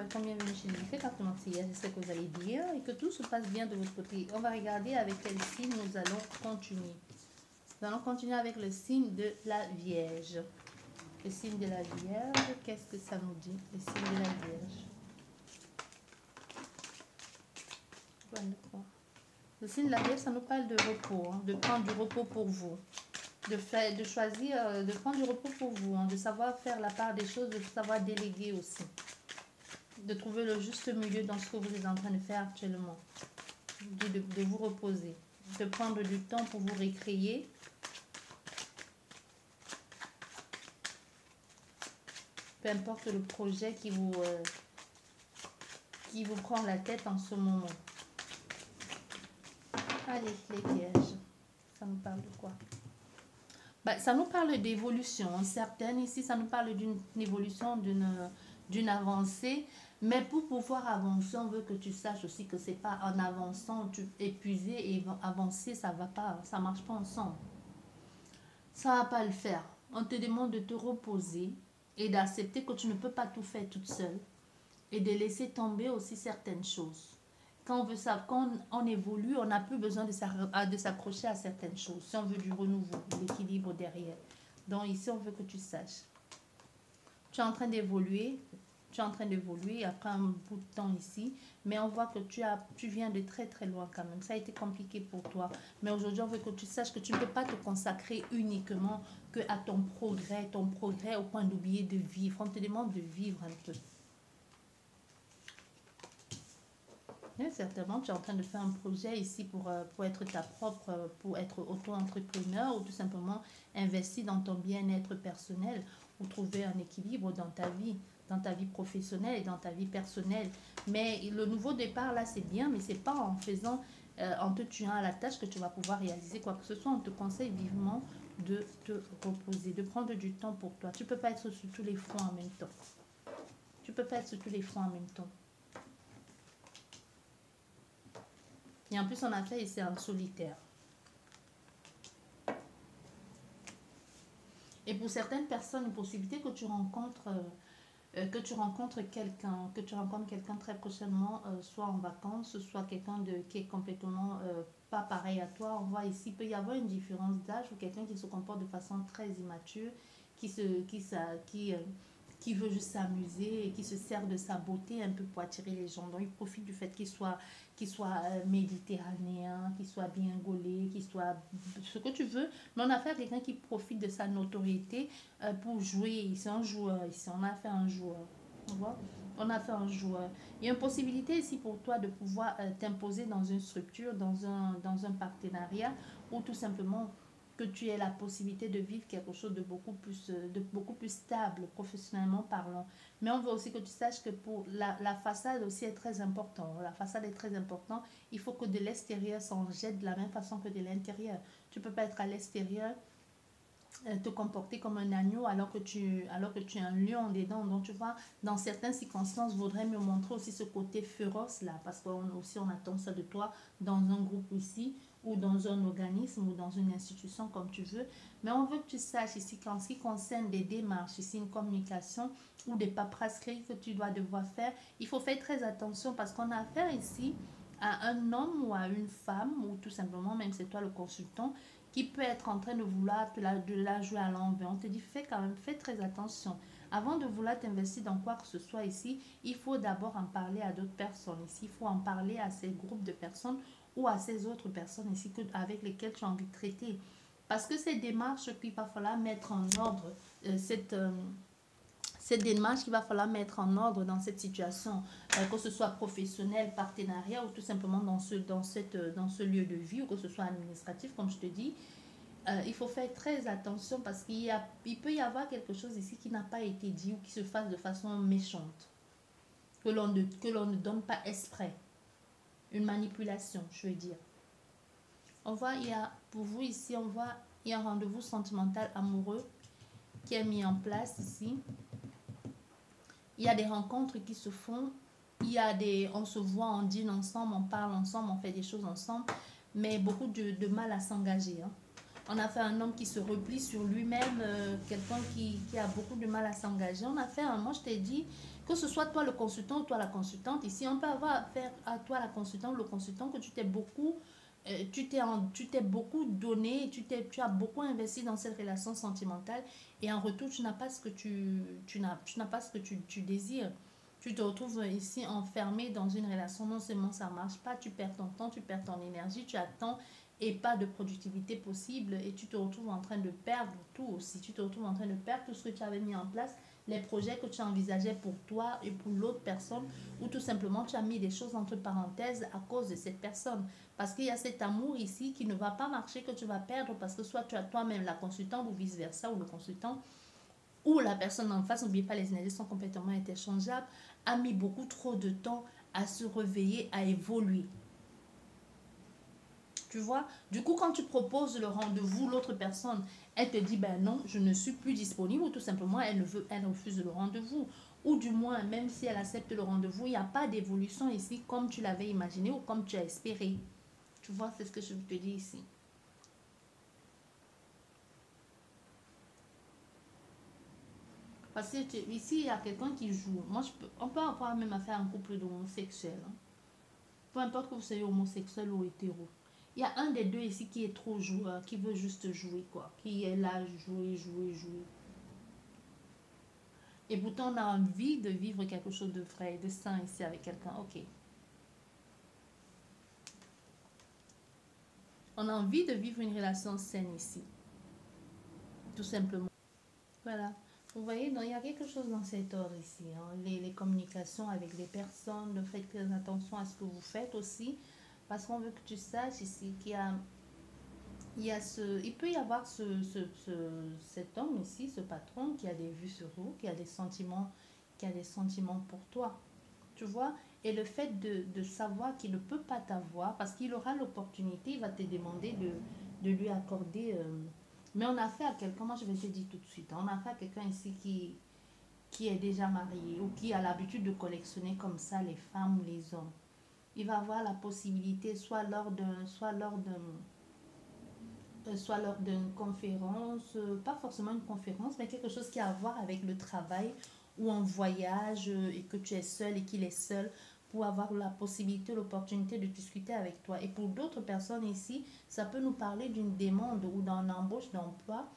welcome, bienvenue chez Lucie. Comment c'est hier, j'espère que vous allez bien et que tout se passe bien de votre côté. On va regarder avec quel signe nous allons continuer. Nous allons continuer avec le signe de la Vierge. Le signe de la Vierge, qu'est-ce que ça nous dit? Le signe de la Vierge. Voilà. Le signe de la Vierge, ça nous parle de repos, hein, de prendre du repos pour vous. De choisir, de prendre du repos pour vous, hein, de savoir faire la part des choses, de savoir déléguer aussi. De trouver le juste milieu dans ce que vous êtes en train de faire actuellement. De vous reposer. De prendre du temps pour vous récréer. Peu importe le projet qui vous prend la tête en ce moment. Allez, les Vierges. Ça nous parle de quoi? Bah, ça nous parle d'évolution, certaine. Ici, ça nous parle d'une évolution, d'une avancée. Mais pour pouvoir avancer, on veut que tu saches aussi que c'est pas en avançant, tu épuiser et avancer, ça va pas, ça marche pas ensemble. Ça va pas le faire. On te demande de te reposer et d'accepter que tu ne peux pas tout faire toute seule et de laisser tomber aussi certaines choses. Quand on veut ça, quand on évolue, on n'a plus besoin de s'accrocher à certaines choses. Si on veut du renouveau, de l'équilibre derrière. Donc ici, on veut que tu saches. Tu es en train d'évoluer. Tu es en train d'évoluer après un bout de temps ici. Mais on voit que tu viens de très très loin quand même. Ça a été compliqué pour toi. Mais aujourd'hui, on veut que tu saches que tu ne peux pas te consacrer uniquement à ton progrès au point d'oublier de vivre. On te demande de vivre un peu. Et certainement, tu es en train de faire un projet ici pour être pour être auto-entrepreneur ou tout simplement investir dans ton bien-être personnel ou trouver un équilibre dans ta vie professionnelle et dans ta vie personnelle. Mais le nouveau départ là, c'est bien, mais c'est pas en faisant, en te tuant à la tâche que tu vas pouvoir réaliser quoi que ce soit. On te conseille vivement de te reposer, de prendre du temps pour toi. Tu peux pas être sur tous les fronts en même temps. Tu peux pas être sur tous les fronts en même temps. Et en plus, on a fait ici en solitaire. Et pour certaines personnes, une possibilité que tu rencontres quelqu'un très prochainement, soit en vacances, soit quelqu'un qui est complètement pas pareil à toi. On voit ici, il peut y avoir une différence d'âge ou quelqu'un qui se comporte de façon très immature, qui veut juste s'amuser et qui se sert de sa beauté un peu pour attirer les gens. Donc, il profite du fait qu'il soit méditerranéen, qu'il soit bien gaulé, qu'il soit ce que tu veux. Mais on a affaire à quelqu'un qui profite de sa notoriété pour jouer. C'est un joueur ici. On a fait un joueur. On voit? On a fait un joueur. Il y a une possibilité ici pour toi de pouvoir t'imposer dans une structure, dans un partenariat ou tout simplement que tu aies la possibilité de vivre quelque chose de beaucoup plus stable, professionnellement parlant. Mais on veut aussi que tu saches que pour la façade aussi est très importante. La façade est très importante. Il faut que de l'extérieur s'en jette de la même façon que de l'intérieur. Tu ne peux pas être à l'extérieur, te comporter comme un agneau alors que tu es un lion dedans. Donc tu vois, dans certaines circonstances, vaudrait mieux montrer aussi ce côté féroce là, parce qu'on attend ça de toi dans un groupe ici, ou dans un organisme, ou dans une institution, comme tu veux. Mais on veut que tu saches ici qu'en ce qui concerne des démarches, ici une communication, ou des paperasseries que tu dois devoir faire, il faut faire très attention parce qu'on a affaire ici à un homme ou à une femme, ou tout simplement, même c'est toi le consultant, qui peut être en train de vouloir de la jouer à l'envers. On te dit, fais très attention. Avant de vouloir t'investir dans quoi que ce soit ici, il faut d'abord en parler à d'autres personnes. Ici, il faut en parler à ces groupes de personnes ou à ces autres personnes ici avec lesquelles tu as envie de traiter. Parce que ces démarches qu'il va falloir mettre en ordre, cette démarche qu'il va falloir mettre en ordre dans cette situation, que ce soit professionnel, partenariat ou tout simplement dans ce lieu de vie ou que ce soit administratif, comme je te dis, il faut faire très attention parce qu'il peut y avoir quelque chose ici qui n'a pas été dit ou qui se fasse de façon méchante, que l'on ne donne pas exprès. Une manipulation, je veux dire. On voit, pour vous ici, il y a un rendez-vous sentimental amoureux qui est mis en place ici. Il y a des rencontres qui se font. On se voit, on dîne ensemble, on parle ensemble, on fait des choses ensemble, mais beaucoup de mal à s'engager. Hein. On a fait un homme qui se replie sur lui-même, quelqu'un qui a beaucoup de mal à s'engager. On a fait un, moi je t'ai dit, que ce soit toi le consultant ou toi la consultante, ici on peut avoir affaire à toi la consultante ou le consultant que tu t'es beaucoup donné, tu as beaucoup investi dans cette relation sentimentale et en retour tu n'as pas ce que tu n'as pas ce que tu désires. Tu te retrouves ici enfermé dans une relation, non seulement ça ne marche pas, tu perds ton temps, tu perds ton énergie, tu attends et pas de productivité possible et tu te retrouves en train de perdre tout aussi. Tu te retrouves en train de perdre tout ce que tu avais mis en place, les projets que tu envisageais pour toi et pour l'autre personne, ou tout simplement tu as mis des choses entre parenthèses à cause de cette personne. Parce qu'il y a cet amour ici qui ne va pas marcher, que tu vas perdre parce que soit tu as toi-même la consultante ou vice-versa, ou le consultant, ou la personne en face, n'oublie pas les énergies sont complètement interchangeables, a mis beaucoup trop de temps à se réveiller, à évoluer. Tu vois, du coup, quand tu proposes le rendez-vous, l'autre personne, elle te dit, ben non, je ne suis plus disponible, ou tout simplement, elle refuse le rendez-vous. Ou du moins, même si elle accepte le rendez-vous, il n'y a pas d'évolution ici comme tu l'avais imaginé ou comme tu as espéré. Tu vois, c'est ce que je te dis ici. Parce que ici, il y a quelqu'un qui joue. Moi, on peut avoir même affaire à un couple d'homosexuels. Hein. Peu importe que vous soyez homosexuel ou hétéro. Il y a un des deux ici qui est trop joueur, qui veut juste jouer, quoi. Qui est là, jouer, jouer, jouer. Et pourtant, on a envie de vivre quelque chose de vrai, de sain ici avec quelqu'un. Ok. On a envie de vivre une relation saine ici. Tout simplement. Voilà. Vous voyez, donc, il y a quelque chose dans cet ordre ici. Hein. Les communications avec les personnes, faites très attention à ce que vous faites aussi. Parce qu'on veut que tu saches ici qu'il y a il peut y avoir cet homme ici, ce patron qui a des vues sur vous, qui a des sentiments pour toi. Tu vois, et le fait de savoir qu'il ne peut pas t'avoir, parce qu'il aura l'opportunité, il va te demander de lui accorder. Mais on a fait à quelqu'un, moi je vais te dire tout de suite, hein, on a fait à quelqu'un ici qui est déjà marié ou qui a l'habitude de collectionner comme ça les femmes ou les hommes. Il va avoir la possibilité, soit lors d'une conférence, pas forcément une conférence, mais quelque chose qui a à voir avec le travail ou un voyage et que tu es seul et qu'il est seul pour avoir la possibilité, l'opportunité de discuter avec toi. Et pour d'autres personnes ici, ça peut nous parler d'une demande ou d'un embauche d'emploi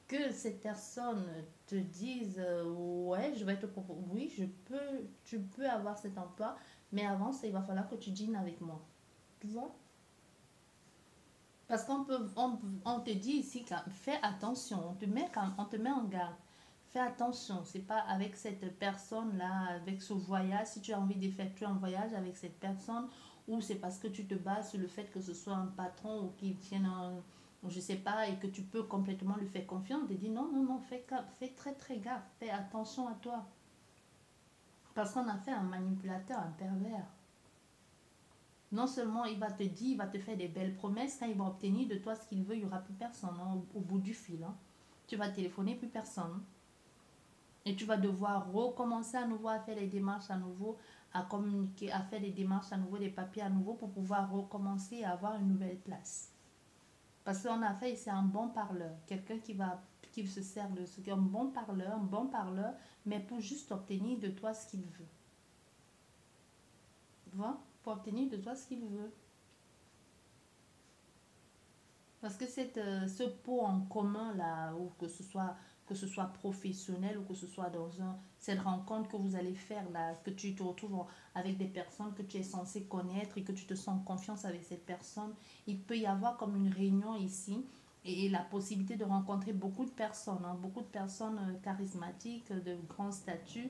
que cette personne te dise ouais, je vais te proposer, oui, tu peux avoir cet emploi, mais avant ça, il va falloir que tu dînes avec moi. Tu vois? Parce on te dit ici, fais attention, on te met en garde. Fais attention, c'est pas avec cette personne-là, avec ce voyage, si tu as envie d'effectuer un voyage avec cette personne, ou c'est parce que tu te bases sur le fait que ce soit un patron ou qu'il tienne un, je sais pas, et que tu peux complètement lui faire confiance, te dit non, non, non, fais très très gaffe, fais attention à toi. Parce qu'on a fait un manipulateur, un pervers. Non seulement il va te dire, il va te faire des belles promesses, quand il va obtenir de toi ce qu'il veut, il n'y aura plus personne hein, au bout du fil. Hein. Tu vas téléphoner, plus personne. Et tu vas devoir recommencer à nouveau à faire les démarches à nouveau, à communiquer, à faire des démarches à nouveau, des papiers à nouveau pour pouvoir recommencer à avoir une nouvelle place. Parce qu'on a fait ici un bon parleur, quelqu'un qui se sert de ce un bon parleur, mais pour juste obtenir de toi ce qu'il veut. Tu vois? Pour obtenir de toi ce qu'il veut. Parce que ce pot en commun là, ou que ce soit professionnel ou que ce soit dans cette rencontre que vous allez faire là, que tu te retrouves avec des personnes que tu es censé connaître et que tu te sens en confiance avec cette personne, il peut y avoir comme une réunion ici et la possibilité de rencontrer beaucoup de personnes charismatiques, de grand statut,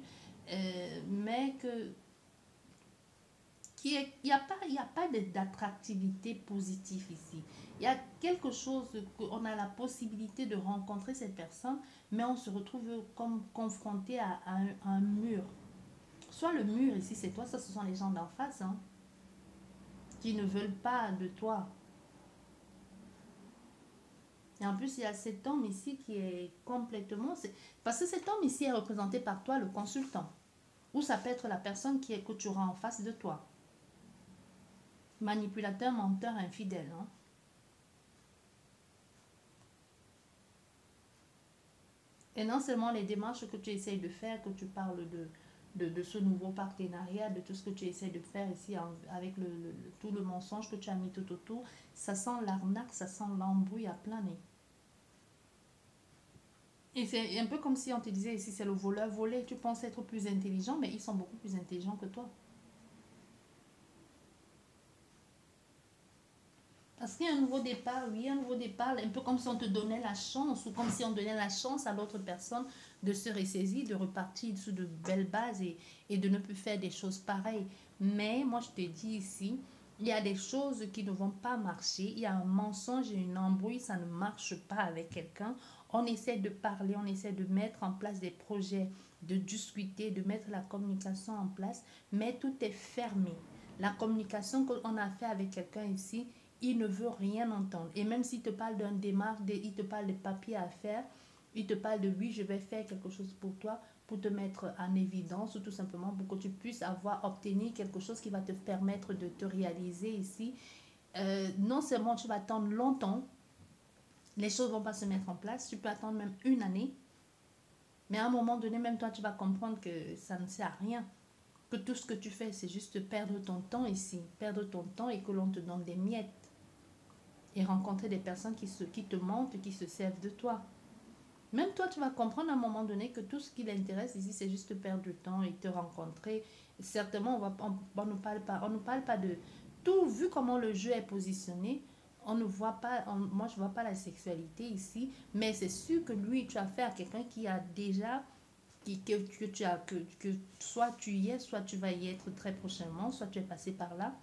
mais que il n'y a pas d'attractivité positive ici. Il y a quelque chose qu'on a la possibilité de rencontrer cette personne, mais on se retrouve comme confronté à un mur. Soit le mur ici, c'est toi, ça ce sont les gens d'en face, hein, qui ne veulent pas de toi. Et en plus, il y a cet homme ici qui est complètement... Parce que cet homme ici est représenté par toi, le consultant. Ou ça peut être la personne que tu auras en face de toi. Manipulateur, menteur, infidèle. Hein. Et non seulement les démarches que tu essayes de faire, que tu parles de ce nouveau partenariat, de tout ce que tu essaies de faire ici avec tout le mensonge que tu as mis tout autour, ça sent l'arnaque, ça sent l'embrouille à plein nez. Et c'est un peu comme si on te disait ici, c'est le voleur volé, tu penses être plus intelligent, mais ils sont beaucoup plus intelligents que toi. Parce qu'il y a un nouveau départ, oui, un nouveau départ, un peu comme si on te donnait la chance, ou comme si on donnait la chance à l'autre personne de se ressaisir, de repartir sous de belles bases et de ne plus faire des choses pareilles. Mais moi, je te dis ici, il y a des choses qui ne vont pas marcher, il y a un mensonge et une embrouille, ça ne marche pas avec quelqu'un. On essaie de parler, on essaie de mettre en place des projets, de discuter, de mettre la communication en place, mais tout est fermé. La communication qu'on a fait avec quelqu'un ici, il ne veut rien entendre. Et même s'il te parle d'un démarche, il te parle de papiers à faire, il te parle de oui, je vais faire quelque chose pour toi, pour te mettre en évidence ou tout simplement pour que tu puisses obtenir quelque chose qui va te permettre de te réaliser ici. Non seulement tu vas attendre longtemps, les choses ne vont pas se mettre en place, tu peux attendre même une année, mais à un moment donné, même toi, tu vas comprendre que ça ne sert à rien. Que tout ce que tu fais, c'est juste perdre ton temps ici, perdre ton temps et que l'on te donne des miettes et rencontrer des personnes qui te mentent, qui se servent de toi. Même toi, tu vas comprendre à un moment donné que tout ce qui l'intéresse ici, c'est juste perdre du temps et te rencontrer. Certainement, on ne parle pas de tout, vu comment le jeu est positionné. On ne voit pas, moi je ne vois pas la sexualité ici, mais c'est sûr que lui, tu as affaire à quelqu'un qui a déjà, que soit tu y es, soit tu vas y être très prochainement, soit tu es passé par là.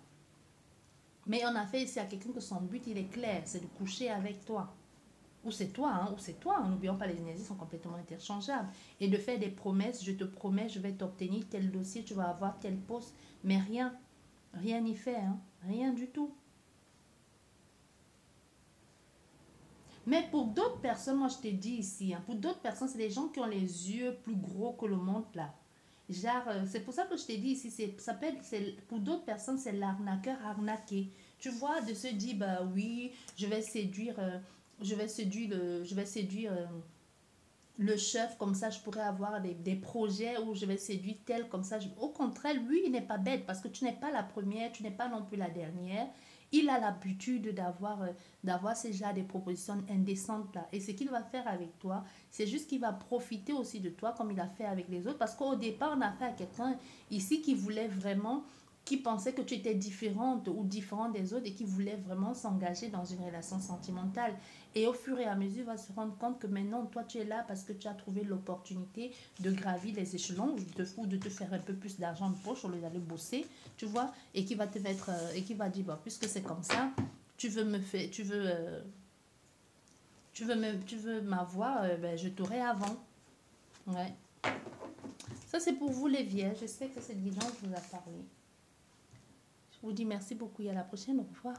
Mais on a fait ici à quelqu'un que son but, il est clair, c'est de coucher avec toi. Ou c'est toi. N'oublions pas, les énergies sont complètement interchangeables. Et de faire des promesses, je te promets, je vais t'obtenir tel dossier, tu vas avoir tel poste. Mais rien, rien n'y fait, hein, rien du tout. Mais pour d'autres personnes, moi je te dis ici, hein, pour d'autres personnes, c'est des gens qui ont les yeux plus gros que le monde là. Genre, c'est pour ça que je t'ai dit ici, pour d'autres personnes, c'est l'arnaqueur arnaqué. Tu vois, de se dire, bah oui, je vais séduire le chef, comme ça je pourrais avoir des projets où je vais séduire tel, comme ça. Au contraire, lui, il n'est pas bête parce que tu n'es pas la première, tu n'es pas non plus la dernière. Il a l'habitude d'avoir ces genre de propositions indécentes là. Et ce qu'il va faire avec toi, c'est juste qu'il va profiter aussi de toi comme il a fait avec les autres. Parce qu'au départ, on a fait à quelqu'un ici qui voulait vraiment, qui pensait que tu étais différente ou différent des autres et qui voulait vraiment s'engager dans une relation sentimentale. Et au fur et à mesure, il va se rendre compte que maintenant, toi, tu es là parce que tu as trouvé l'opportunité de gravir les échelons ou de te faire un peu plus d'argent de poche au lieu d'aller bosser, tu vois, et qui va te mettre, et qui va dire, bah, puisque c'est comme ça, tu veux me faire, tu veux m'avoir, ben, je t'aurai avant. Ouais. Ça, c'est pour vous, les vierges. J'espère que cette guidance vous a parlé. Je vous dis merci beaucoup et à la prochaine. Au revoir.